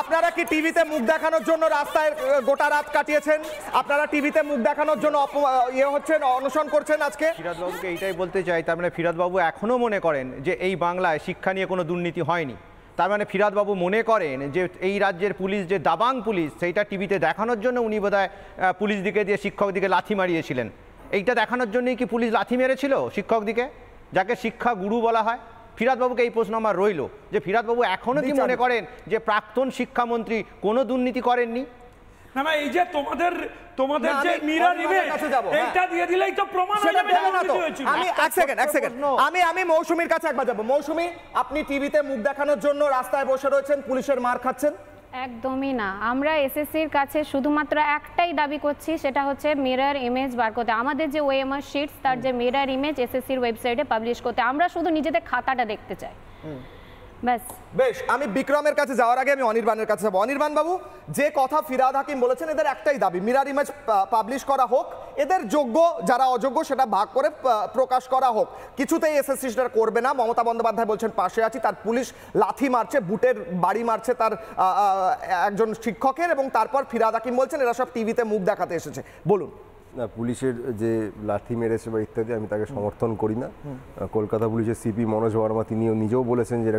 আপনারা কি টিভিতে মুখ দেখানোর জন্য রাস্তায় গোটা রাত কাটিয়েছেন? আপনারা টিভিতে মুখ দেখানোর জন্য হচ্ছেন, অনশন করছেন আজকে? ফিরাদ বাবুকে এইটাই বলতে চাই, তার মানে ফিরাদ বাবু এখনো মনে করেন যে এই বাংলায় শিক্ষা নিয়ে কোনো দুর্নীতি হয়নি। তার মানে ফিরাদ বাবু মনে করেন যে এই রাজ্যের পুলিশ যে দাবাং পুলিশ, সেইটা টিভিতে দেখানোর জন্য উনি বোধহয় পুলিশ দিকে দিয়ে শিক্ষক দিকে লাথি মারিয়েছিলেন। এইটা দেখানোর জন্যই কি পুলিশ লাথি মেরেছিল শিক্ষক দিকে, যাকে শিক্ষা গুরু বলা হয়? ফিরাদ বাবুকে এই প্রশ্ন আমার রইল যে ফিরাদ বাবু এখনো কি মনে করেন যে প্রাক্তন শিক্ষামন্ত্রী কোনো দুর্নীতি করেননি? না না, এই যে তোমাদের যে মিরর ইমেজ এইটা দিয়ে দিলেই তো প্রমাণ হয়ে যাবে। আমি এক সেকেন্ড আমি মৌসুমীর কাছে একবার যাব। মৌসুমী, আপনি টিভিতে মুখ দেখানোর জন্য রাস্তায় বসে রয়েছেন, পুলিশের মার খাচ্ছেন? একদমই না। আমরা এসএসসির কাছে শুধুমাত্র একটাই দাবি করছি, সেটা হচ্ছে মিরর ইমেজ বার করতে। আমাদের যে ওএমআর শিটস, তার যে মিরর ইমেজ এসএসসির ওয়েবসাইটে পাবলিশ করতে। আমরা শুধু নিজেদের খাতাটা দেখতে চাই, ব্যাস। বেশ, আমি বিক্রমের কাছে যাওয়ার আগে আমি অনির্বাণের কাছে যাবো। অনির্বাণ বাবু, যে কথা ফিরহাদ হাকিম বলেছেন, এদের একটাই দাবি, মিরর ইমেজ পাবলিশ করা হোক, এদের যোগ্য যারা অযোগ্য সেটা ভাগ করে প্রকাশ করা হোক। কিছুতেই এসএসসি সেটা করবে না। মমতা বন্দ্যোপাধ্যায় বলছেন পাশে আছি, তার পুলিশ লাথি মারছে, বুটের বাড়ি মারছে তার একজন শিক্ষকের, এবং তারপর ফিরহাদ হাকিম বলছেন এরা সব টিভিতে মুখ দেখাতে এসেছে। বলুন। না, পুলিশের যে লাথি মেরেছে বা ইত্যাদি আমি তাকে সমর্থন করি না। কলকাতা পুলিশের সিপি মনোজ বর্মা তিনিও নিজেও বলেছেন যে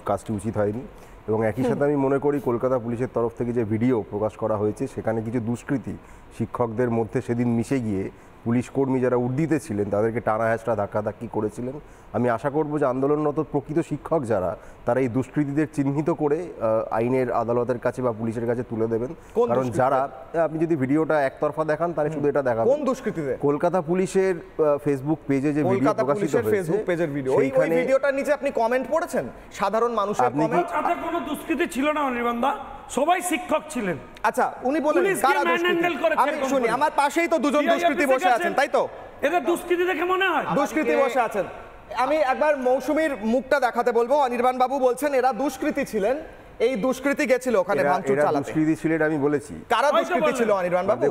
কাজটি উচিত হয়নি, এবং একই সাথে আমি মনে করি কলকাতা পুলিশের তরফ থেকে যে ভিডিও প্রকাশ করা হয়েছে সেখানে কিছু দুষ্কৃতী শিক্ষকদের মধ্যে সেদিন মিশে গিয়ে পুলিশ কর্মী যারা উর্দিতে ছিলেন তাদেরকে টানা হ্যাঁচড়া ধাক্কাধাক্কি করেছিলেন। আমি আশা করব যে আন্দোলনরত প্রকৃত শিক্ষক যারা, তারা এই দুষ্কৃতীদের চিহ্নিত করে আইনের আদালতের কাছে বা পুলিশের কাছে তুলে দেবেন। কারণ যারা, আপনি যদি ভিডিওটা একতরফা দেখান তাহলে শুধু এটা দেখাবেন কোন দুষ্কৃতীদের। কলকাতা পুলিশের ফেসবুক পেজে যে ভিডিও প্রকাশিত হয়েছে, ফেসবুক পেজের ভিডিও, ওই ভিডিওটার নিচে আপনি কমেন্ট পড়েছেন সাধারণ মানুষের কমেন্ট? তাতে কোনো দুষ্কৃতী ছিল না অনির্বাণদা, সবাই শিক্ষক ছিলেন। আচ্ছা, উনি বলেন কারা দুষ্কৃতী? আমি শুনি, আমার পাশেই তো দুজন দুষ্কৃতী বসে আছেন, তাই তো? এদের দুষ্কৃতী দেখে মনে হয় দুষ্কৃতী বসে আছেন। আমি একবার মৌসুমীর মুখটা দেখাতে বলবো। অনির্বাণ বাবু বলছেন এরা দুষ্কৃতী ছিলেন, এই দুষ্কৃতী গেছিল ওখানে ভাঙচুর চালাতে। দুষ্কৃতী ছিলেন আমি বলেছি। কারা দুষ্কৃতী ছিল অনির্বাণ বাবু?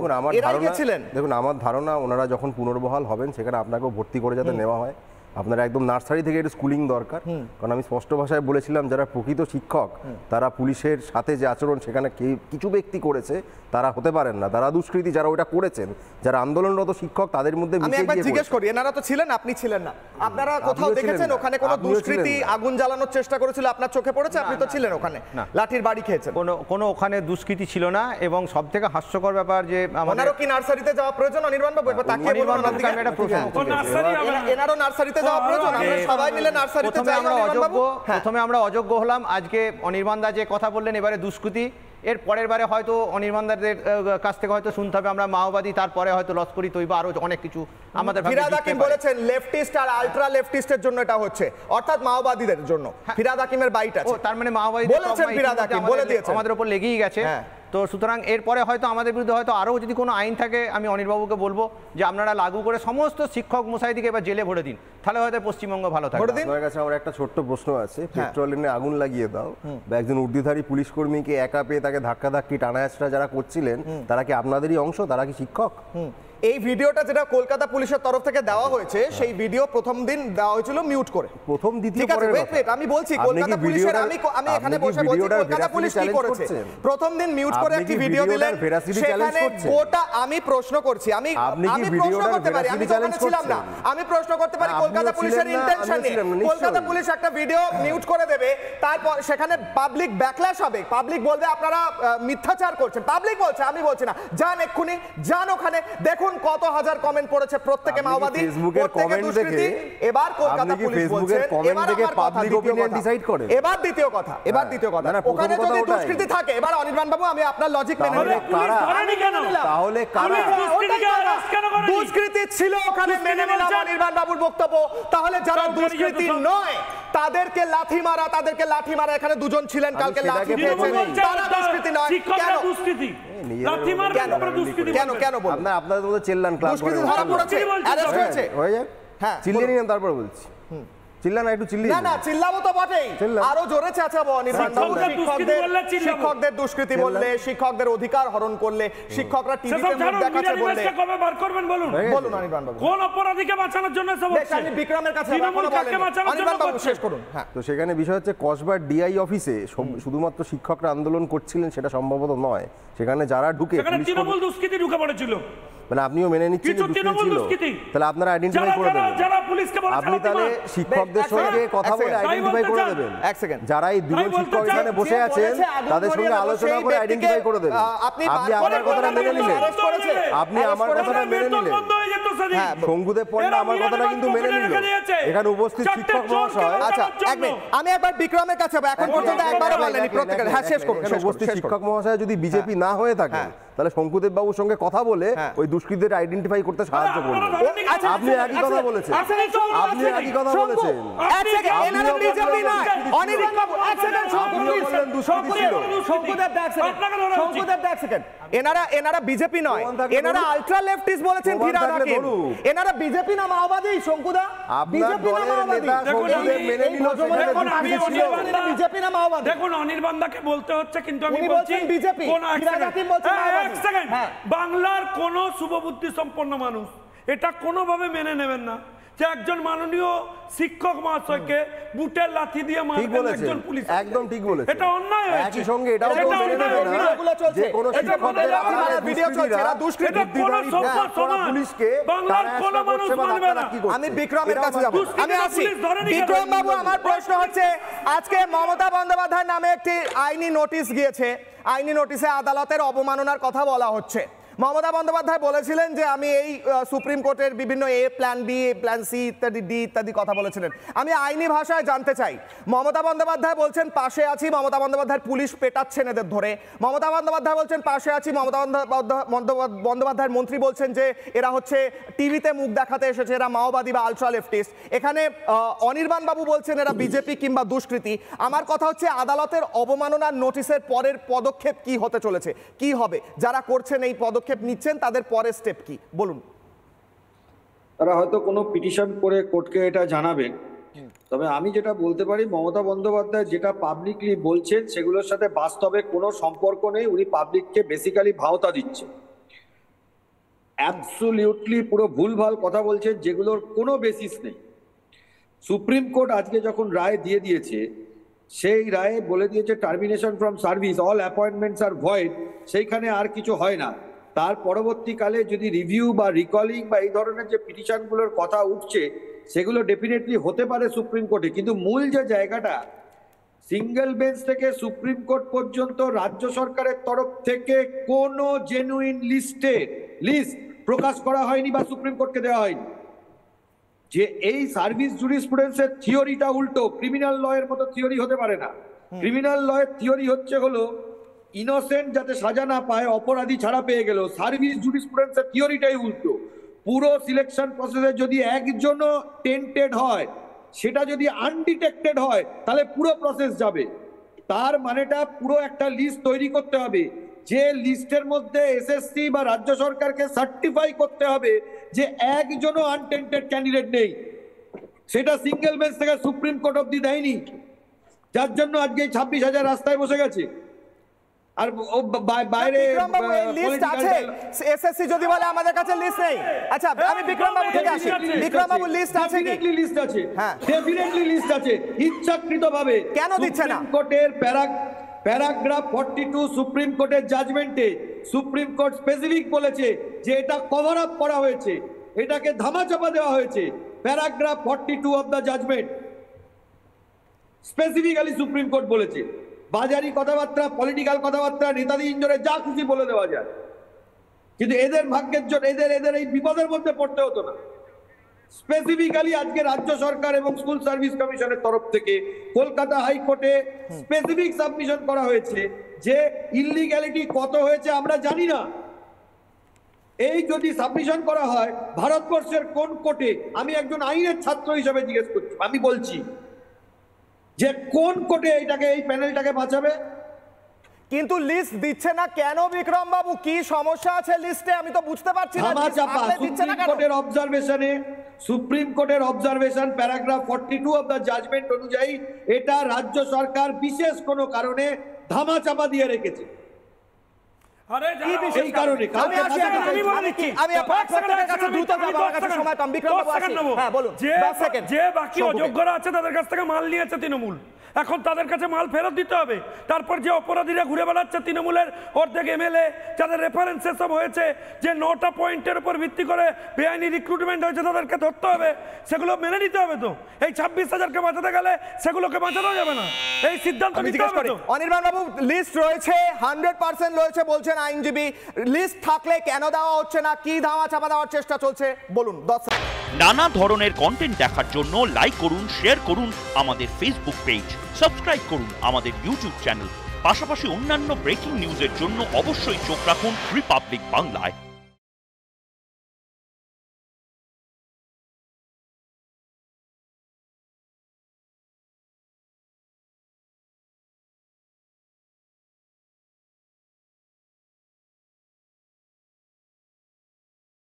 দেখুন আমার ধারণা ওনারা যখন পুনর্বহাল হবেন সেখানে আপনাকেও ভর্তি করে যাতে নেওয়া হয়। আপনার একদম নার্সারি থেকে একটু স্কুলিং দরকার। কারণ আমি স্পষ্ট ভাষায় বলেছিলাম যারা প্রকৃত শিক্ষক তারা পুলিশের সাথে যে আচরণ সেখানে কিছু ব্যক্তি করেছে তারা হতে পারেন না, তারা দুষ্কৃতী। যারা ওটা করেছেন, যারা আন্দোলনরত শিক্ষক, তাদের মধ্যে আমি একবার জিজ্ঞেস করি, এনারা তো ছিলেন, আপনি ছিলেন না, আপনারা কোথাও দেখেছেন ওখানে কোনো দুষ্কৃতী আগুন জ্বালানোর চেষ্টা করেছিল? আপনার চোখে পড়েছে? আপনি তো ছিলেন ওখানে, লাঠির বাড়ি খেয়েছেন। কোনো ওখানে দুষ্কৃতী ছিল না। এবং সবথেকে হাস্যকর ব্যাপার যে ওনারও কি নার্সারিতে যাওয়া প্রয়োজন অনির্বাণ বাবু? এবার তাকিয়ে বলুন ওনার দিকে। এনারও নার্সারিতে যাওয়া প্রয়োজন? আমরা সবাই মিলে নার্সারিতে যাই অনির্বাণ বাবু। প্রথমে আমরা অযোগ্য হলাম, আজকে অনির্বাণ দা যে কথা বললেন এবারে দুষ্কৃতী। এর পরের বারে হয়তো অনির্বাণদের কাছ থেকে হয়তো শুনতে হবে আমরা মাওবাদী, তারপরে হয়তো লস্করি তৈবা, আরো অনেক কিছু আমাদের। ফিরহাদ হাকিম বলেছেন লেফটিস্ট আর আলট্রা লেফটিস্টের জন্য এটা হচ্ছে, অর্থাৎ মাওবাদীদের জন্য। ফিরহাদ হাকিমের বাইট আছে, তার মানে মাওবাদী বলেছেন, ফিরহাদ হাকিম বলে দিয়েছেন, আমাদের উপর লেগেই গেছে। তো সুতরাং এরপরে হয়তো আমাদের বিরুদ্ধে হয়তো আরও যদি কোনো আইন থাকে, আমি অনির্বাবুকে বলবো যে আপনারা লাগু করে সমস্ত শিক্ষক মশাইদিকে এবার জেলে ভরে দিন, তাহলে হয়তো পশ্চিমবঙ্গ ভালো থাকবে। আপনার কাছে আমার একটা ছোট্ট প্রশ্ন আছে, পেট্রোল এনে আগুন লাগিয়ে দাও বা একজন উর্দিধারী পুলিশ কর্মীকে একা পেয়ে তাকে ধাক্কাধাক্কি টানাহেঁচড়া যারা করছিলেন তারা কি আপনাদেরই অংশ? তারা কি শিক্ষক? এই ভিডিওটা যেটা কলকাতা পুলিশের তরফ থেকে দেওয়া হয়েছে, সেই ভিডিও প্রথম দিন দেওয়া হয়েছিল মিউট করে। প্রথম দ্বিতীয় আমি বলছি কলকাতা পুলিশের, আমি এখানে বসে বলছি কলকাতা পুলিশ কি করেছে। প্রথম দিন মিউট করে একটি ভিডিও দিলেন, সেখানে গোটা, আমি প্রশ্ন করছি, আমি প্রশ্ন করতে পারি, আমি ওখানে ছিলাম না, আমি প্রশ্ন করতে পারি কলকাতা পুলিশের ইন্টেনশন নিয়ে। কলকাতা পুলিশ একটা ভিডিও মিউট করে দেবে, তারপর সেখানে পাবলিক ব্যাকল্যাশ হবে, পাবলিক বলবে আপনারা মিথ্যাচার করছেন। পাবলিক বলছে, আমি বলছি না, যান এক্ষুনি, যান ওখানে দেখুন কত হাজার কমেন্ট পড়েছে, প্রত্যেকে মাওবাদী, প্রত্যেকে দুষ্কৃতী। এবার কলকাতা পুলিশ বলছে, এবার দ্বিতীয় কথা, ওখানে যদি দুষ্কৃতী থাকে, এবার অনির্বাণ বাবু আমি আপনার লজিক মেনে নিলাম, তাহলে দুষ্কৃতী ছিল ওখানে, মেনে নিলাম অনির্বাণ বাবুর বক্তব্য। তাহলে যারা দুষ্কৃতী নয় তাদেরকে লাথি মারা, এখানে দুজন ছিলেন কালকে লাথি দিয়েছেন, তারা দুষ্কৃতী নয়। কেন দুষ্কৃতী? কেন বলুন? আপনাদের মধ্যে চেল্লান ক্লাব করে, দুষ্কৃতী ধরা পড়েছে, অ্যারেস্ট হয়েছে, হয়ে যাক, হ্যাঁ চিল্লিয়ে নিলাম, তারপর বলছি চিল্লা না, একটু চিল্লিয়ে না না চিল্লাবো তো বটেই, আরো জোরে চেঁচাবো অনির্বাণ বাবু। শিক্ষকদের দুষ্কৃতি বললে, শিক্ষকদের অধিকার হরণ করলে, শিক্ষকরা টিভিতে মুখ দেখাচ্ছে বললে কবে বার করবেন বলুন? বলুন অনির্বাণ বাবু। কোন অপরাধীকে বাঁচানোর জন্য সব হচ্ছে? আমি বিক্রমের কাছে এখনো বলেন, অনির্বাণ বাবু শেষ করুন। হ্যাঁ, তো সেখানে বিষয় হচ্ছে কসবার ডিআই অফিসে শুধুমাত্র শিক্ষকরা আন্দোলন করছিলেন সেটা সম্ভবত নয়, সেখানে যারা ঢুকে সেখানে তৃণমূল দুষ্কৃতী ঢুকে পড়েছিল। মানে আপনিও মেনে নিচ্ছেন যে দুষ্কৃতী ছিল, তাহলে আপনারা আইডেন্টিফাই করে দেবেন। যারা পুলিশকে বলে আপনি তাহলে শিক্ষকদের সঙ্গে কথা বলে আইডেন্টিফাই করে দেবেন। এক সেকেন্ড, যারা এই দুজন শিক্ষক এখানে বসে আছেন তাদের সঙ্গে আলোচনা করে আইডেন্টিফাই করে দেবেন। আপনি আমার কথাটা মেনে নিলেন, আপনি আমার কথাটা মেনে নিলেন। শঙ্কুদেব পণ্ডা আমার কথাটা কিন্তু মেনে নিল। এখানে উপস্থিত শিক্ষক মহাশয়, আচ্ছা এক মিনিট, আমি একবার বিক্রমের কাছে যাব, এখন পর্যন্ত একবারও বলেনি প্রত্যেকের। হ্যাঁ শেষ করুন। উপস্থিত শিক্ষক মহাশয় যদি বিজেপি না হয়ে থাকে তাহলে শঙ্কুদেব বাবুর সঙ্গে কথা বলে ওই দুষ্কৃতীদের আইডেন্টিফাই করতে সাহায্য করবেন। আপনি একই কথা বলেছেন, আপনি একই কথা বলেছেন। এক সেকেন্ড, এনারা বিজেপি নয় অনির্বাণ বাবু, এক সেকেন্ড শঙ্কুদেব, এক সেকেন্ড, এনারা বিজেপি নয়, এনারা আলট্রা লেফটিস্ট বলেছেন ফিরহাদ হাকিম। এনারা বিজেপি না মাওবাদী? শঙ্কুদা বিজেপি না মাওবাদী? বিজেপি না মাওবাদী? দেখুন অনির্বাণ দাকে বলতে হচ্ছে, কিন্তু আমি উনি বলছি বলছেন বিজেপি, ফিরহাদ হাকিম বলছেন মাওবাদী। এক সেকেন্ড, বাংলার কোন শুভবুদ্ধি সম্পন্ন মানুষ এটা কোনোভাবে মেনে নেবেন না যে একজন মাননীয় শিক্ষক মহাশয়কে বুটের লাথি দিয়ে মারবেন একজন পুলিশ। একদম ঠিক বলেছেন, এটা অন্যায় হয়েছে। একই সঙ্গে এটাও মেনে নেবেন না যে কোন শিক্ষকদের ভিডিও চলছে, এরা দুষ্কৃতিকারী পুলিশকে বাংলার কোন মানুষ মানবে না। আমি বিক্রমের কাছে যাব, আমি আসি। বিক্রম বাবু, আমার প্রশ্ন হচ্ছে, আজকে মমতা বন্দ্যোপাধ্যায় নামে একটি আইনি নোটিশ গিয়েছে, আইনি নোটিশে আদালতের অবমাননার কথা বলা হচ্ছে। মমতা বন্দ্যোপাধ্যায় বলেছিলেন যে আমি এই সুপ্রিম কোর্টের বিভিন্ন এ প্ল্যান বি, প্ল্যান সি ইত্যাদি ডি ইত্যাদি কথা বলেছিলেন। আমি আইনি ভাষায় জানতে চাই, মমতা বন্দ্যোপাধ্যায় বলছেন পাশে আছি, মমতা বন্দ্যোপাধ্যায়ের পুলিশ পেটাচ্ছেন এদের ধরে। মমতা বন্দ্যোপাধ্যায় বলছেন পাশে আছি, মমতা বন্দ্যোপাধ্যায়ের মন্ত্রী বলছেন যে এরা হচ্ছে টিভিতে মুখ দেখাতে এসেছে, এরা মাওবাদী বা আলট্রা লেফটিস্ট। এখানে অনির্বাণ বাবু বলছেন এরা বিজেপি কিংবা দুষ্কৃতী। আমার কথা হচ্ছে আদালতের অবমাননার নোটিশের পরের পদক্ষেপ কি হতে চলেছে, কি হবে? যারা করছেন এই পদক্ষেপ নিচ্ছেন তাদের পরের স্টেপ কি বলুন? তারা হয়তো কোনো পিটিশন করে কোর্টকে এটা জানাবেন, তবে আমি যেটা বলতে পারি, মমতা বন্দ্যোপাধ্যায় যেটা পাবলিকলি বলছেন সেগুলোর সাথে বাস্তবে কোনো সম্পর্ক নেই। উনি পাবলিককে বেসিক্যালি ভাওতা দিচ্ছেন, অ্যাবসলিউটলি পুরো ভুলভাল কথা বলছেন যেগুলোর কোনো বেসিস নেই। সুপ্রিম কোর্ট আজকে যখন রায় দিয়ে দিয়েছে, সেই রায়ে বলে দিয়েছে termination from service, all appointments are void, সেইখানে আর কিছু হয় না। তার পরবর্তীকালে যদি রিভিউ বা রিকলিং বা এই ধরনের যে পিটিশনগুলোর কথা উঠছে সেগুলো ডেফিনেটলি হতে পারে সুপ্রিম কোর্টে, কিন্তু মূল যে জায়গাটা, সিঙ্গেল বেঞ্চ থেকে সুপ্রিম কোর্ট পর্যন্ত রাজ্য সরকারের তরফ থেকে কোনো জেনুইন লিস্ট প্রকাশ করা হয়নি বা সুপ্রিম কোর্টকে দেওয়া হয়নি। যে এই সার্ভিস জুরিসপ্রুডেন্সের থিওরিটা উল্টো, ক্রিমিনাল লয়ের মতো থিওরি হতে পারে না। ক্রিমিনাল লয়ের থিওরি হলো ইনোসেন্ট যাতে সাজা না পায়, অপরাধী ছাড়া পেয়ে গেল। সার্ভিস জুরিসপ্রুডেন্সের থিওরিটাই উল্টো। পুরো সিলেকশন প্রসেসে যদি একজনও টেন্টেড হয়, সেটা যদি আনডিটেক্টেড হয় তাহলে পুরো প্রসেস যাবে। তার মানেটা পুরো একটা লিস্ট তৈরি করতে হবে, যে লিস্টের মধ্যে এসএসসি বা রাজ্য সরকারকে সার্টিফাই করতে হবে যে একজনও আনটেন্টেড ক্যান্ডিডেট নেই। সেটা সিঙ্গেল বেঞ্চ থেকে সুপ্রিম কোর্ট অব্দি দেয়নি, যার জন্য আজকে 26,000 রাস্তায় বসে গেছে। আর বাইরে লিস্ট আছে, এসএসসি যদি বলে আমাদের কাছে লিস্ট নেই। আচ্ছা আমি বিক্রম বাবু থেকে আসি, বিক্রম বাবু লিস্ট আছে কি? ডেফিনেটলি লিস্ট আছে, হ্যাঁ ডেফিনেটলি লিস্ট আছে। ইচ্ছাকৃতভাবে কেন দিচ্ছে না? সুপ্রিম কোর্টের প্যারাগ্রাফ 42 সুপ্রিম কোর্টের জাজমেন্টে সুপ্রিম কোর্ট স্পেসিফিক বলেছে যে এটা কভার আপ করা হয়েছে, এটাকে ধামাচাপা দেওয়া হয়েছে। Paragraph 42 of the judgement specifically Supreme Court বলেছে। বাজারি কথাবার্তা, পলিটিক্যাল কথাবার্তা, নেতাজি ইঞ্জরে যা খুশি বলে দেওয়া যায়, কিন্তু এদের ভাগ্যের জন্য এদের এই বিপদের মধ্যে পড়তে হতো না। স্পেসিফিক্যালি আজকে রাজ্য সরকার এবং স্কুল সার্ভিস কমিশনের তরফ থেকে কলকাতা হাইকোর্টে স্পেসিফিক সাবমিশন করা হয়েছে যে ইললিগ্যালিটি কত হয়েছে আমরা জানি না। এই যদি সাবমিশন করা হয় ভারতবর্ষের কোন কোর্টে, আমি একজন আইনের ছাত্র হিসেবে জিজ্ঞেস করছি, আমি বলছি যে কোন কোর্টে এই প্যানেলটাকে বাঁচাবে? কিন্তু লিস্ট দিচ্ছে না কেন বিক্রম বাবু? কি সমস্যা আছে লিস্টে? আমি তো বুঝতে পারছি না। সুপ্রিম কোর্টের অবজারভেশনে সুপ্রিম কোর্টের observation paragraph 42 of the judgement অনুযায়ী এটা রাজ্য সরকার বিশেষ কোনো কারণে ধামাচাপা দিয়ে রেখেছে। আরে কি বিশেষ কারণে? আমি আপনাদের কাছে দ্রুত যাব, আমার কাছে সময় কম। বিক্রম বাবু আসি। হ্যাঁ বলুন। যে বাকি অযোগ্যরা আছে তাদের কাছ থেকে মাল নিয়েছে তৃণমূল, এখন তাদের কাছে মাল ফেরত দিতে হবে। তারপর যে অপরাধীরা ঘুরে বেড়াচ্ছে তৃণমূলের অর্ধেক এমএলএ, যাদের রেফারেন্স সব হয়েছে যে 9টা পয়েন্টের উপর ভিত্তি করে বেআইনি রিক্রুটমেন্ট হয়েছে, তাদেরকে ধরতে হবে, সেগুলো মেনে নিতে হবে। তো এই 26,000কে বাঁচাতে গেলে সেগুলোকে বাঁচানো যাবে না, এই সিদ্ধান্ত নিতে হবে। তো অনির্বাণ বাবু, লিস্ট রয়েছে 100% রয়েছে বলছেন আইনজীবী, লিস্ট থাকলে কেন দেওয়া হচ্ছে না, কি ধামা চাপা দেওয়ার চেষ্টা চলছে বলুন। 10 নানা ধরনের কন্টেন্ট দেখার জন্য লাইক করুন, শেয়ার করুন আমাদের ফেসবুক পেজ, সাবস্ক্রাইব করুন আমাদের ইউটিউব চ্যানেল। পাশাপাশি অন্যান্য ব্রেকিং নিউজের জন্য অবশ্যই চোখ রাখুন রিপাবলিক বাংলায়।